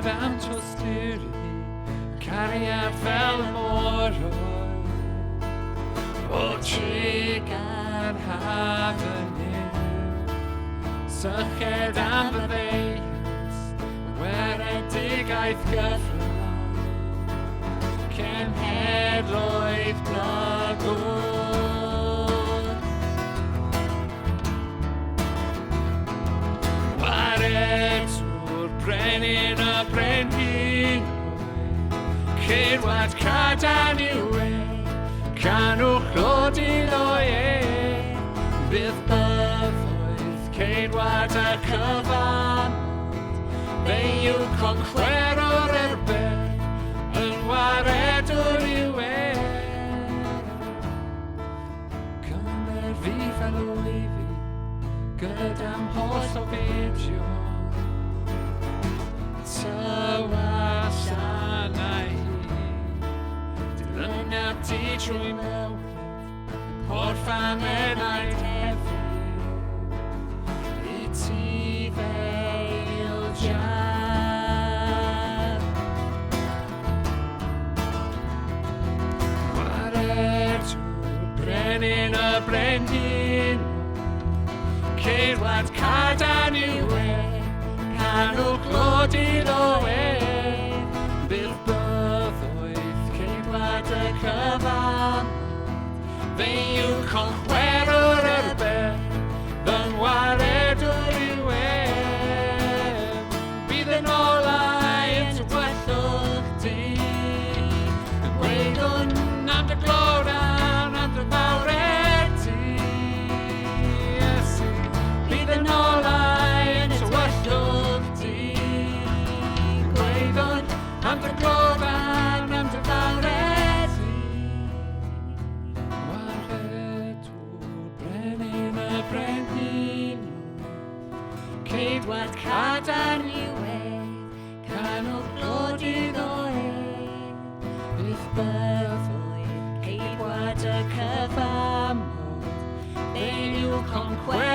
am trostur i cariad fel y môr o trigan hafynydd syched am y ddeiant weredigaeth gyfrol cenhedloedd blagwr waredwr brenin y brenhin ceirwad cadan yw e canwch glodin o e bydd byfoedd ceirwad y cyfan fe yw conchwero'r erbyn yn waredwr yw e cymer fi fel o lefi gyda'm holl o feidio tywas anau dilynaf ti trwy mywyd porth amenaid hefyd i ti feil jan waredwr brenin y brenhin ceirwad cadan yw e canwch glodin o e bydd byfoedd ceirwad y cyfan fe yw conchwero'r erbyn fy ngwaredwr yw e bydd yn olau yn tywellwch di yn gweud hwn am dy glodau am dy fawred ti Iesu bydd yn olau yn tywellwch di gweud hwn am dy glodau am dy fawred ti waredwr brenin y brenhin ceidwad cadan yw e canwch glodin o e bydd byfoedd ceidwad y cyfamod fe yw conchwero'r